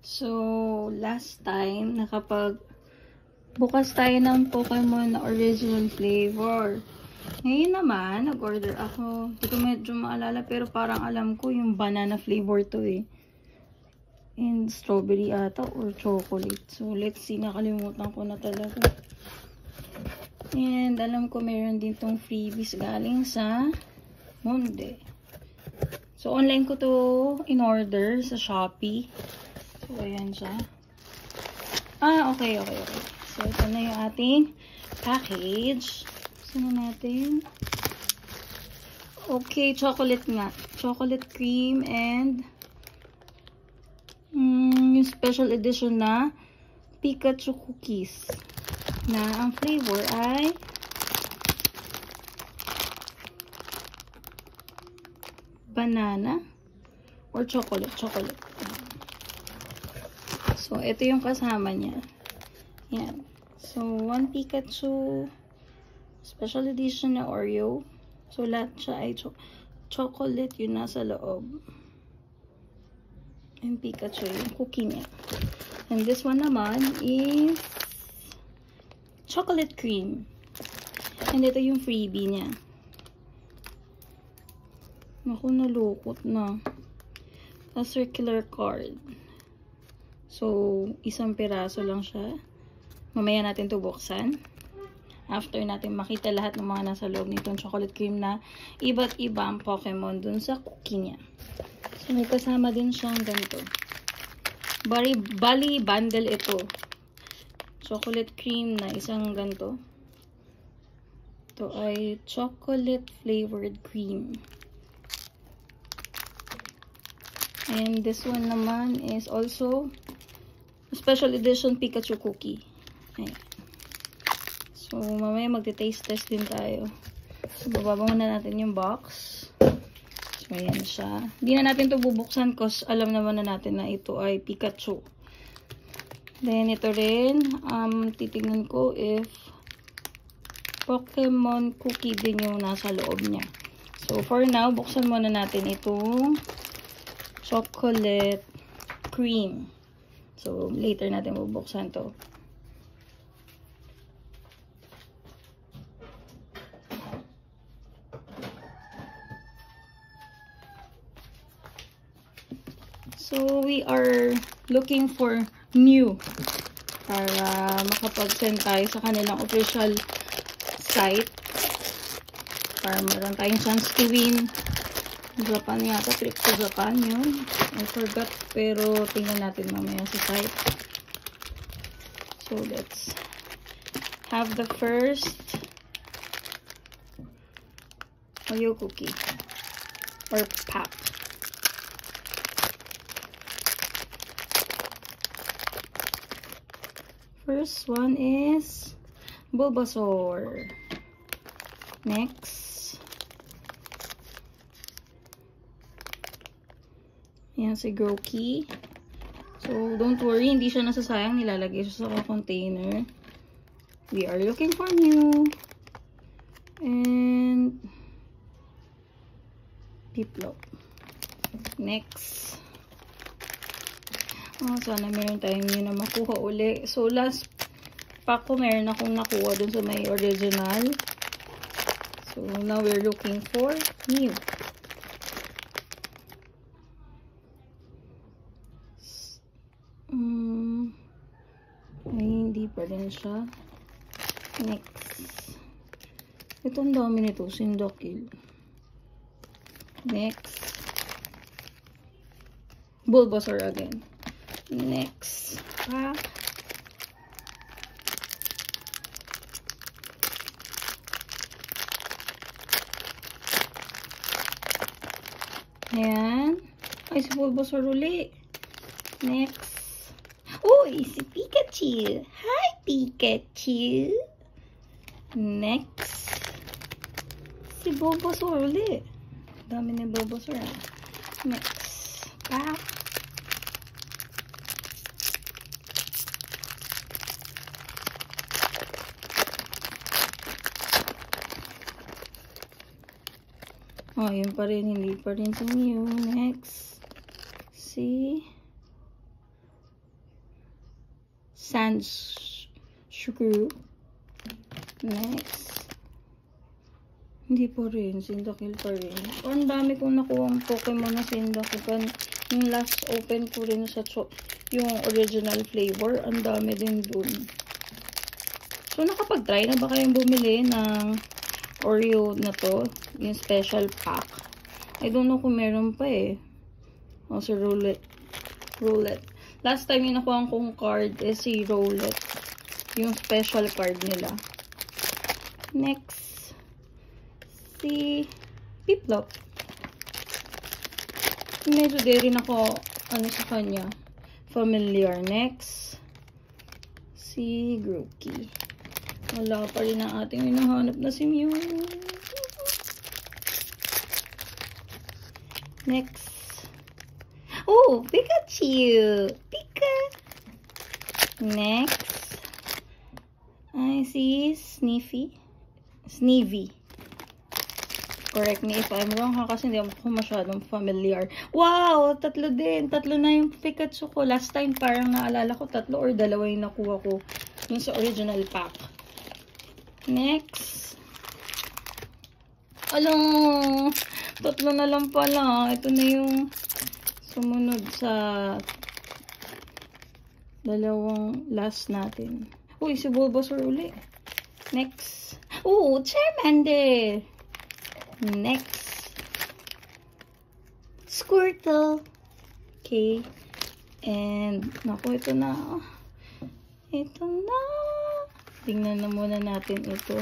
So, last time, bukas tayo ng Pokemon na original flavor. Ngayon naman, nag-order ako. Hindi ko medyo maalala, pero parang alam ko yung banana flavor to eh. And strawberry ata or chocolate. So, let's see. Nakalimutan ko na talaga. And alam ko meron din tong freebies galing sa Monde. So, online ko to in-order sa Shopee. So, ayan siya. Okay. So, ito na yung ating package. Saan na natin? Okay, chocolate nga. Chocolate cream and yung special edition na Pikachu cookies. Na ang flavor ay banana or chocolate. So, ito yung kasama niya. Yan. So, one Pikachu special edition na Oreo. So, lahat siya ay chocolate yung nasa loob. And Pikachu yung cookie niya. And this one naman is chocolate cream. And ito yung freebie niya. Naku, nalukot na. A circular card. So, isang piraso lang siya. Mamaya natin to buksan. After natin makita lahat ng mga nasa loob nitong chocolate cream na iba't ibang Pokemon dun sa cookie niya. So, may kasama din siyang ganito. Bali bundle ito. Chocolate cream na isang ganito. Ito ay chocolate flavored cream. And this one naman is also special edition Pikachu cookie. Ayan. So, mamaya magte-taste test din tayo. So, bababa muna natin yung box. So, ayan siya. Hindi na natin ito bubuksan kasi alam naman na natin na ito ay Pikachu. Then, ito rin, titignan ko if Pokemon cookie din yung nasa loob niya. So, for now, buksan muna natin itong chocolate cream. So, later natin bubuksan to. So, we are looking for new para makapag-send tayo sa kanilang official site para meron tayong chance to win. Japan yata, trip to Japan yun. I forgot, pero tingnan natin mamaya sa site. So, let's have the first Oreo cookie or pack. First one is Bulbasaur. Next, yan si Grookey. So, don't worry, hindi siya nasasayang. Nilalagay siya sa container. We are looking for new. And Piplup. Next. Sana meron tayong new na makuha uli. So, last pack ko, meron akong nakuha dun sa may original. So, now we're looking for new. Ay, hindi pa rin siya. Next. Ito, ang dami nito. Cyndaquil. Next. Bulbasaur again. Next pack. Ayan. Ay, si Bulbasaur uli. Next. Uy, si Pikachu. Hi, Pikachu. Next. Si Bulbasaur uli. Dami ni Bulbasaur. Next pack. Oh, yun pa rin. Hindi pa rin sa new. Next. Si Sandshrew. Next. Hindi pa rin. Cyndaquil pa rin. Ang dami kong nakuha ang Pokemon na Cyndaquil. Yung last open ko rin sa yung original flavor. Ang dami din dun. So, nakapag-try na ba kayong bumili ng Oreo na to? Yung special pack. I don't know kung meron pa eh. O, si Roulette. Last time yung nakuha kong card is si Roulette. Yung special card nila. Next. Si Piplup. Medyo din ako, sa kanya. Familiar. Next. Si Grookey. Wala pa rin ang ating hinahanap na si Mew. Next. Oh, Pikachu! Pika! Next. I see Sneevy. Correct me if I'm wrong ha, kasi hindi ako masyadong familiar. Wow! Tatlo din. Tatlo na yung Pikachu ko. Last time parang naalala ko, tatlo or dalawa yung nakuha ko yung sa original pack. Next. Alam, tatlo na lang pala. Ito na yung sumunod sa dalawang last natin. Uy, si Bulbasaur uli. Next. Oh, Charmander. Next. Squirtle. Okay. And, naku, ito na. Ito na. Tingnan na muna natin ito.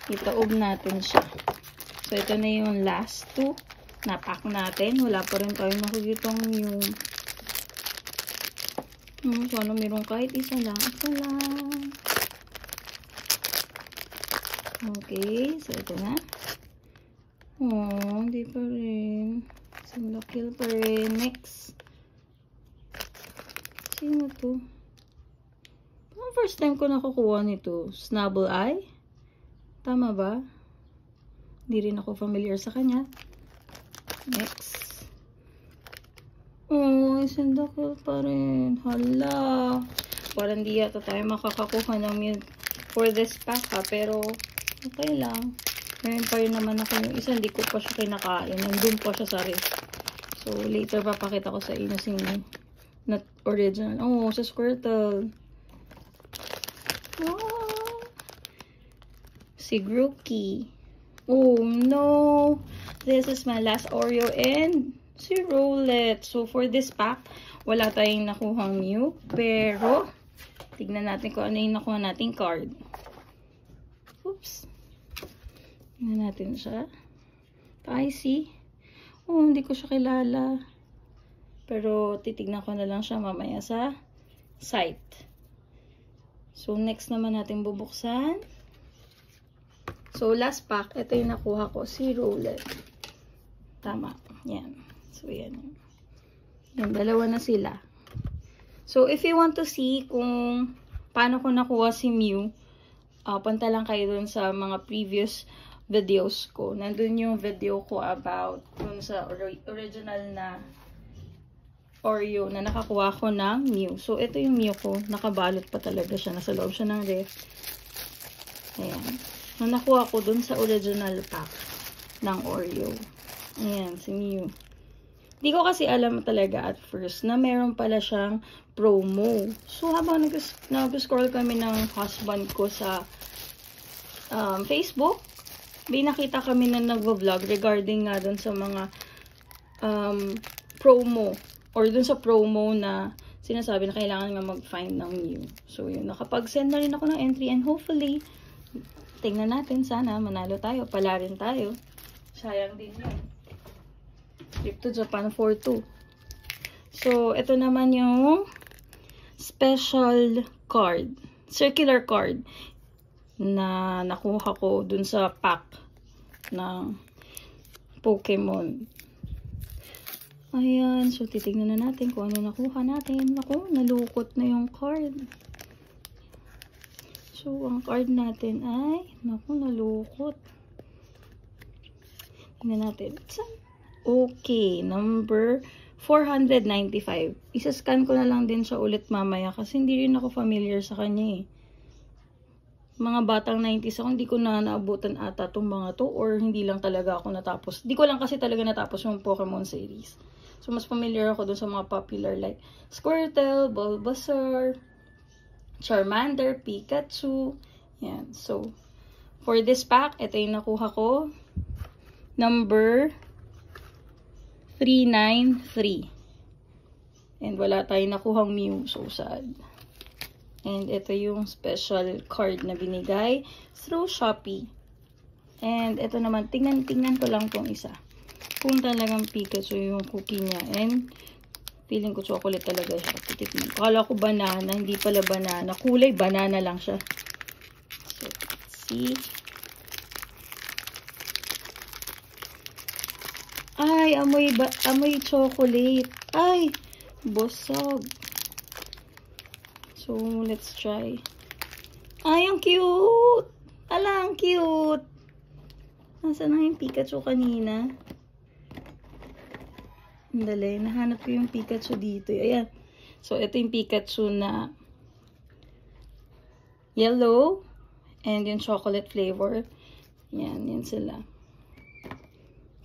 Itaob natin siya. So, ito na yung last two. Napak natin. Wala pa rin tayo nakikitang yung sana mayroon kahit isa lang. Isa lang. Okay. So, ito na. Oh, hindi pa rin. Cyndaquil pa rin. Next. Sino to? First time ko nakukuha nito. Snubble Eye. Tama ba? Hindi rin ako familiar sa kanya. Next. Oh, Cyndaquil pa rin. Hala. Parang di yata tayo makakakuha ng Mew for this pack ha. Pero, okay lang. Ngayon pa rin naman ako yung isa. Hindi ko pa siya kinakain. Nandun pa siya sa ref. So, later papakita ko sa inyo si not original. Oh, sa Squirtle. Oh. Si Grookey. Oh, no. This is my last Oreo and si Roulette. So, for this pack, wala tayong nakuhang Mew. Pero, tignan natin kung ano yung nakuha nating card. Oops. Tignan natin siya. Icy. Oh, hindi ko siya kilala. Pero, titignan ko na lang siya mamaya sa site. So, next naman natin bubuksan. So, last pack. Ito yung nakuha ko. Si Roulette. Tama. Yan. So, yan. Yan. Dalawa na sila. So, if you want to see kung paano ko nakuha si Mew, punta lang kayo dun sa mga previous videos ko. Nandun yung video ko about dun sa original na Oreo na nakakuha ko ng Mew. So, ito yung Mew ko. Nakabalot pa talaga siya. Nasa loob siya ng ref. Ayan. Na nakuha ko dun sa original pack ng Oreo. Ayan, si Mew. Di ko kasi alam talaga at first na meron pala siyang promo. So, habang nag-scroll kami ng husband ko sa Facebook, nakita kami na nag-vlog regarding nga dun sa mga promo. Or dun sa promo na sinasabi na kailangan nga mag-find ng Mew. So, yun. Nakapag-send na rin ako ng entry and hopefully, tingnan natin. Sana manalo tayo. Pala rin tayo. Sayang din yun. Trip to Japan 4-2. So, ito naman yung special card. Circular card na nakuha ko dun sa pack ng Pokemon. Ayan. So, titignan na natin kung ano nakuha natin. Naku, nalukot na yung card. So, ang card natin ay, naku, nalukot. Tignan natin. Okay, number 495. Isa-scan ko na lang din siya ulit mamaya kasi hindi rin ako familiar sa kanya eh. Mga batang 90s ako, hindi ko na naabutan ata itong mga to or hindi lang talaga ako natapos. Hindi ko lang kasi talaga natapos yung Pokemon series. So, mas familiar ako dun sa mga popular like Squirtle, Bulbasaur, Charmander, Pikachu. Yan. So, for this pack, ito yung nakuha ko. Number 393. And wala tayong nakuhang Mew. So, sad. And ito yung special card na binigay through Shopee. And ito naman, tingnan ko lang tong isa. Kung talagang Pikachu yung cookie niya. And feeling ko chocolate talaga siya. Titikman. Kala ko banana, hindi pala banana. Kulay, banana lang siya. So, let's see. Ay, amoy chocolate. Ay, busog. So, let's try. Ay, ang cute! Ala, ang cute! Nasaan na yung Pikachu kanina? Dali, nahanap ko yung Pikachu dito. Ayan. So, ito yung Pikachu na yellow and yung chocolate flavor. Yan, yan sila.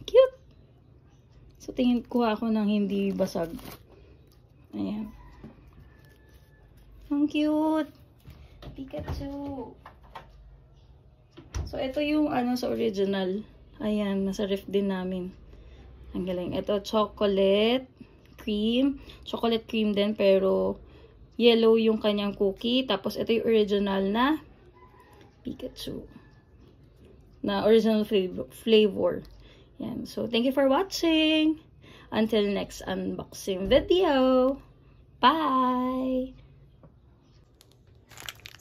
Cute! So, tingin ko ako ng hindi basag. Ayan. Ang cute! Pikachu! So, ito yung ano sa original. Ayan, nasa ref din namin. Ang galing. Ito, chocolate cream. Chocolate cream din, pero yellow yung kanyang cookie. Tapos, ito yung original na Pikachu. Na original flavor. Yan. So, thank you for watching. Until next unboxing video. Bye!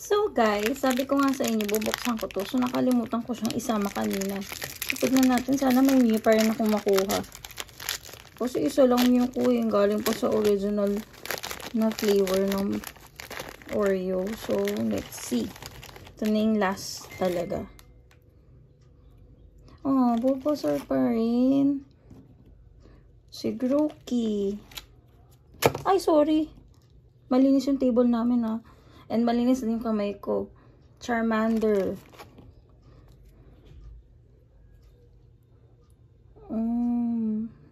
So guys, sabi ko nga sa inyo, bubuksan ko to. So nakalimutan ko siyang isama kanina. So tignan natin, sana may Mew pa rin akong makuha. Kasi isa lang Mew ko yung galing pa sa original na flavor ng Oreo. So let's see. Ito na yung last talaga. Oh, Bulbasaur pa rin. Si Grookey. Ay, sorry. Malinis yung table namin ah. And malinis din yung kamay ko. Charmander.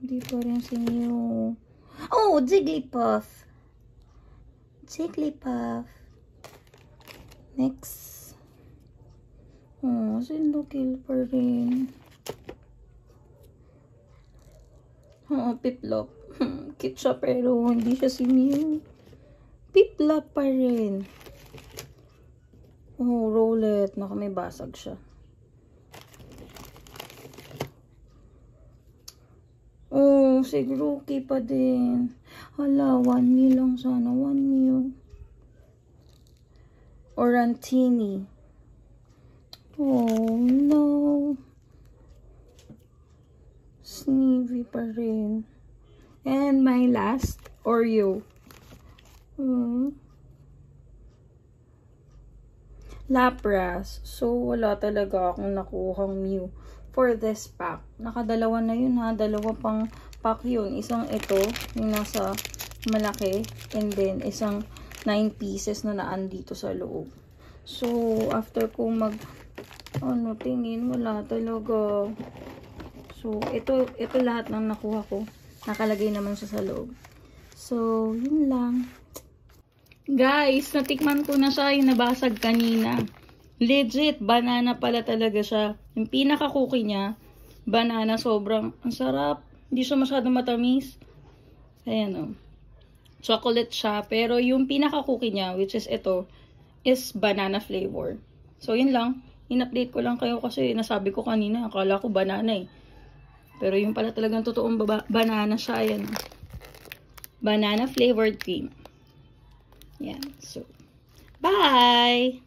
Hindi pa rin si Mew. Oh, Jigglypuff. Jigglypuff. Next. Oh, Cyndaquil pa rin. Oh, Piplup. Cute siya pero hindi siya si Mew. Piplup pa rin. Oh, Rowlet. Naka may basag siya. Oh, si Grookey pa din. Hala, 1 Mew lang sana. 1 Mew. Orantini. Oh, no. Sneevy pa rin. And my last, Oreo. Lapras. So, wala talaga akong nakuhang Mew for this pack. Nakadalawa na yun ha. Dalawa pang pack yun. Isang ito, yung nasa malaki. And then, isang 9 pieces na naan dito sa loob. So, after kong tingin, wala talaga. So, ito lahat ng nakuha ko. Nakalagay naman siya sa loob. So, yun lang. Guys, natikman ko na siya yung nabasag kanina. Legit, banana pala talaga siya. Yung pinaka-cookie niya, banana, sobrang ang sarap. Hindi siya masyadong matamis. Ayan o. Chocolate siya. Pero yung pinaka-cookie niya, which is ito, is banana flavor. So, yun lang. In-update ko lang kayo kasi nasabi ko kanina, akala ko banana eh. Pero yung pala talagang totoong banana siya. Ayan. Banana flavored cream. Yan. So, bye!